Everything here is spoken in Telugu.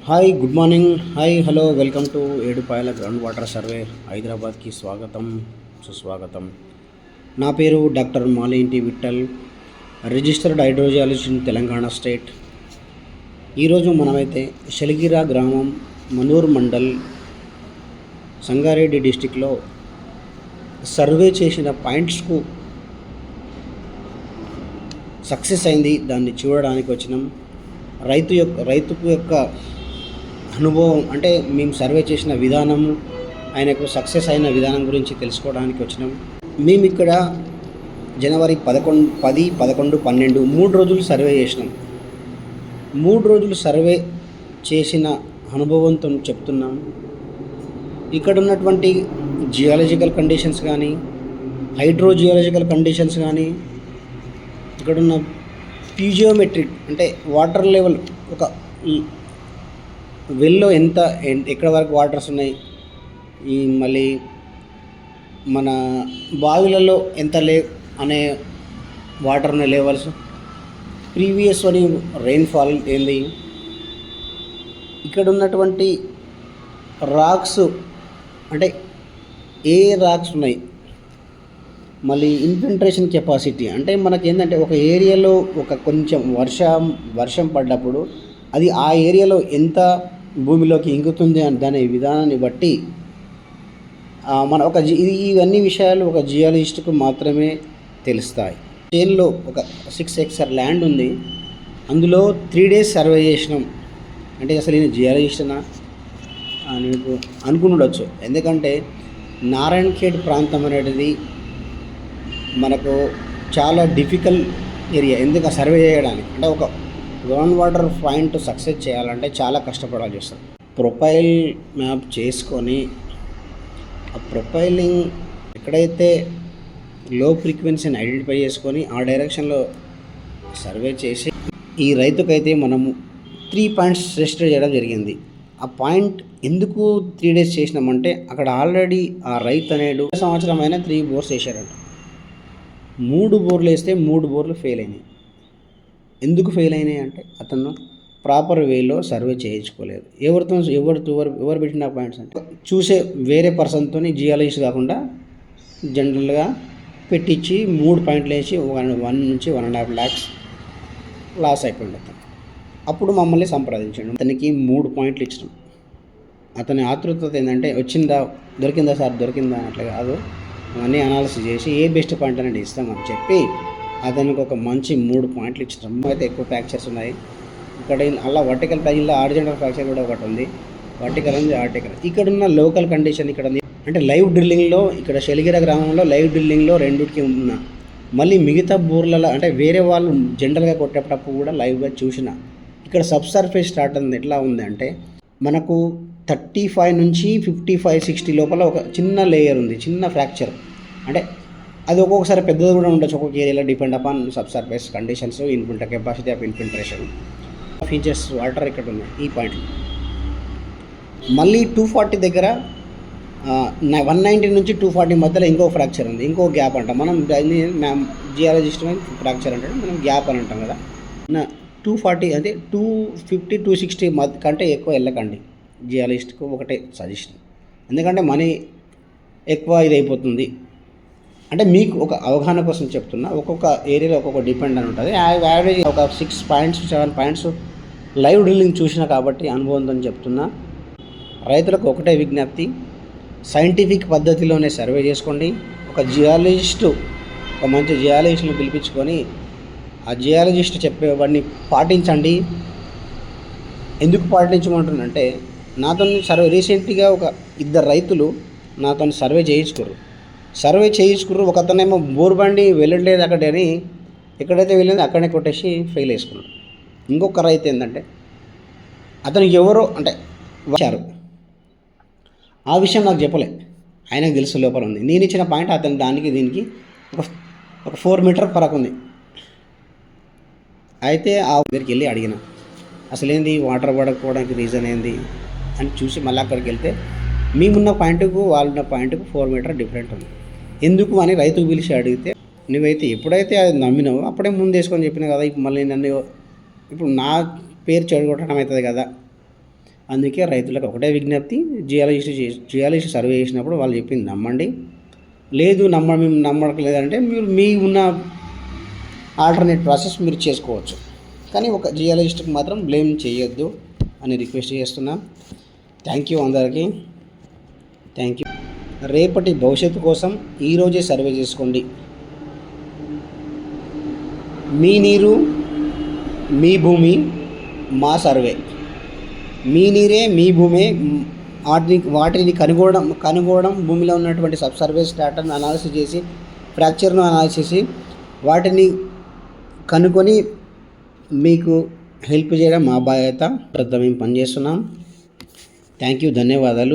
Hi good morning. Hi hello welcome to Edupayala ground water survey హైదరాబాద్కి స్వాగతం సుస్వాగతం. నా పేరు doctor Malenti Vittal, registered hydrogeologist in Telangana state. ఈరోజు మనమైతే షలిగిరా గ్రామం, మనూర్ మండల్, సంగారెడ్డి డిస్టిక్లో సర్వే చేసిన పాయింట్స్కు సక్సెస్ అయింది, దాన్ని చూడడానికి వచ్చినాం. రైతుకు యొక్క అనుభవం అంటే మేము సర్వే చేసిన విధానము, ఆయనకు సక్సెస్ అయిన విధానం గురించి తెలుసుకోవడానికి వచ్చినాం. మేము ఇక్కడ జనవరి 10, 11, 12 3 రోజులు సర్వే చేసినాం. 3 రోజులు సర్వే చేసిన అనుభవంతో చెప్తున్నాం. ఇక్కడ ఉన్నటువంటి జియాలజికల్ కండిషన్స్ కానీ, హైడ్రోజియాలజికల్ కండిషన్స్ కానీ, ఇక్కడున్న ఫిజియోమెట్రిక్ అంటే వాటర్ లెవెల్, ఒక వెల్లో ఎక్కడ వరకు వాటర్స్ ఉన్నాయి, ఈ మళ్ళీ మన బావిలలో ఎంత అనే వాటర్ ఉన్న లెవెల్స్, ప్రీవియస్ అని రెయిన్ఫాల్ ఏంది, ఇక్కడ ఉన్నటువంటి రాక్స్ అంటే ఏ రాక్స్ ఉన్నాయి, మళ్ళీ ఇన్ఫిల్ట్రేషన్ కెపాసిటీ అంటే మనకి ఏంటంటే ఒక ఏరియాలో ఒక కొంచెం వర్షం పడ్డప్పుడు అది ఆ ఏరియాలో ఎంత భూమిలోకి ఇంగుతుంది అని దాని విధానాన్ని బట్టి మన ఇవన్నీ విషయాలు ఒక జియాలజిస్ట్కు మాత్రమే తెలుస్తాయి. చేన్లో ఒక 6 acres ల్యాండ్ ఉంది, అందులో 3 days సర్వే చేసినాం. అంటే అసలు నేను జియాలజిస్ట్నా అని అనుకుండొచ్చు, ఎందుకంటే నారాయణఖేడ్ ప్రాంతం అనేది మనకు చాలా డిఫికల్ట్ ఏరియా. ఎందుకు సర్వే చేయడానికి అంటే ఒక గ్రౌండ్ వాటర్ పాయింట్ సక్సెస్ చేయాలంటే చాలా కష్టపడాల్సి వస్తుంది. ప్రొఫైల్ మ్యాప్ చేసుకొని ఆ ప్రొఫైలింగ్ ఎక్కడైతే లో ఫ్రీక్వెన్సీని ఐడెంటిఫై చేసుకొని ఆ డైరెక్షన్లో సర్వే చేసి ఈ రైతుకైతే మనము 3 points రిజిస్టర్ చేయడం జరిగింది. ఆ పాయింట్ ఎందుకు 3 days చేసినామంటే అక్కడ ఆల్రెడీ ఆ రైతు అనేడు సంవత్సరం అయినా 3 bores వేసారంట. 3 బోర్లు వేస్తే 3 బోర్లు ఫెయిల్ అయినాయి. ఎందుకు ఫెయిల్ అయినాయి అంటే అతను ప్రాపర్ వేలో సర్వే చేయించుకోలేదు. ఎవరు పెట్టిన పాయింట్స్ అంటే చూసే వేరే పర్సన్తో జియాలజిస్ట్ కాకుండా జనరల్గా పెట్టించి 3 పాయింట్లు వేసి 1 నుంచి 1.5 lakhs లాస్ అయిపోయింది అతను. అప్పుడు మమ్మల్ని సంప్రదించాడు. అతనికి 3 పాయింట్లు ఇచ్చినాం. అతని ఆతృత ఏంటంటే దొరికిందా సార్ దొరికిందా అట్లా కాదు, అన్నీ అనాలిసిస్ చేసి ఏ బెస్ట్ పాయింట్ అనేది ఇస్తామని చెప్పి అతనికి ఒక మంచి 3 పాయింట్లు ఇచ్చినాం. అయితే ఎక్కువ ఫ్రాక్చర్స్ ఉన్నాయి ఇక్కడ. అలా వర్టికల్ ప్రైజ్లో హారిజాంటల్ ఫ్రాక్చర్ కూడా ఒకటి ఉంది, వర్టికల్ ఉంది, ఆర్టికల్. ఇక్కడ ఉన్న లోకల్ కండిషన్ ఇక్కడ ఉంది అంటే లైవ్ డ్రిల్లింగ్లో ఇక్కడ షలిగిరా గ్రామంలో లైవ్ డ్రిల్లింగ్లో 2కి ఉన్నా, మళ్ళీ మిగతా బోర్లలో అంటే వేరే వాళ్ళు జనరల్గా కొట్టేటప్పుడు కూడా లైవ్గా చూసిన. ఇక్కడ సబ్ సర్ఫేస్ స్టార్ట్ ఉంది. ఎట్లా ఉంది అంటే మనకు 35 నుంచి 55, 60 లోపల ఒక చిన్న లేయర్ ఉంది, చిన్న ఫ్రాక్చర్. అంటే అది ఒక్కొక్కసారి పెద్దది కూడా ఉండొచ్చు, ఒక్కొక్క ఏరియాలో depend upon sub surface conditions, capacity of infiltration features water ఇక్కడ ఉన్నాయి ఈ పాయింట్లో. మళ్ళీ 240 దగ్గర 190 నుంచి 240 మధ్యలో ఇంకో ఫ్రాక్చర్ ఉంది, ఇంకో గ్యాప్ అంటాం మనం. జియాలజిస్ట్ ఫ్రాక్చర్ అంటే మనం గ్యాప్ అని అంటాం కదా. 240 అంటే 250, 260 కంటే ఎక్కువ వెళ్ళకండి. జియాలజిస్ట్కు ఒకటే సజెషన్, ఎందుకంటే మనీ ఎక్కువ ఇది అయిపోతుంది. అంటే మీకు ఒక అవగాహన కోసం చెప్తున్నా. ఒక్కొక్క ఏరియాలో ఒక్కొక్క డిపెండ్ అని ఉంటుంది. యావరేజ్ ఒక 6 points 7 points లైవ్ డ్రిల్లింగ్ చూసిన కాబట్టి అనుభవంతో చెప్తున్నా. రైతులకు ఒకటే విజ్ఞప్తి, సైంటిఫిక్ పద్ధతిలోనే సర్వే చేసుకోండి. ఒక మంచి జియాలజిస్ట్ని పిలిపించుకొని ఆ జియాలజిస్ట్ చెప్పేవాడిని పాటించండి. ఎందుకు పాటించమంటున్నంటే నాతో రీసెంట్గా ఒక 2 రైతులు నాతో సర్వే చేయించుకుర్రు. ఒక అతనేమో బోర్ బండి వెళ్ళట్లేదు అక్కడని, ఎక్కడైతే వెళ్ళిందో అక్కడనే కొట్టేసి ఫెయిల్ వేసుకున్నాడు. ఇంకొక రైతు ఏంటంటే అతనికి ఎవరో అంటే వచ్చారు, ఆ విషయం నాకు చెప్పలే, ఆయనకు తెలుసు లోపల ఉంది. నేను ఇచ్చిన పాయింట్ అతని దీనికి ఒక 4 meter ఫరక్ ఉంది. అయితే ఆ దగ్గరికి వెళ్ళి అడిగిన అసలు ఏంది వాటర్ పడకపోవడానికి రీజన్ ఏంది అని చూసి మళ్ళీ అక్కడికి వెళ్తే మేమున్న పాయింట్కు వాళ్ళున్న పాయింట్కు 4 meter డిఫరెంట్ ఉంది. ఎందుకు అని రైతుకు పిలిచి అడిగితే నువ్వైతే ఎప్పుడైతే అది నమ్మినావో అప్పుడే ముందు వేసుకొని చెప్పినా కదా, ఇప్పుడు మళ్ళీ నన్ను ఇప్పుడు నా పేరు చెడగొట్టడం అవుతుంది కదా అందుకే రైతులకు ఒకటే విజ్ఞప్తి, జియాలజిస్ట్ సర్వే చేసినప్పుడు వాళ్ళు చెప్పింది నమ్మండి. లేదు మేము నమ్మట్లేదంటే మీరు మీ ఉన్న ఆల్టర్నేట్ ప్రాసెస్ మీరు చేసుకోవచ్చు. కానీ ఒక జియాలజిస్ట్కి మాత్రం బ్లేమ్ చేయొద్దు అని రిక్వెస్ట్ చేస్తున్నాం. థ్యాంక్ యూ అందరికీ. Thank you. రేపటి భవిష్యత్తు కోసం ఈరోజే సర్వే చేసుకోండి. మీ నీరు, మీ భూమి, మా సర్వే. మీ నీరే, మీ భూమే, వాటిని కనుగోవడం భూమిలో ఉన్నటువంటి సబ్సర్వేస్ డేటాను అనాలిసిస్ చేసి, ఫ్రాక్చర్ను అనాలిసిస్ చేసి వాటిని కనుక్కొని మీకు హెల్ప్ చేయడం మా బాధ్యత. మేము పనిచేస్తున్నాం. Thank you. ధన్యవాదాలు.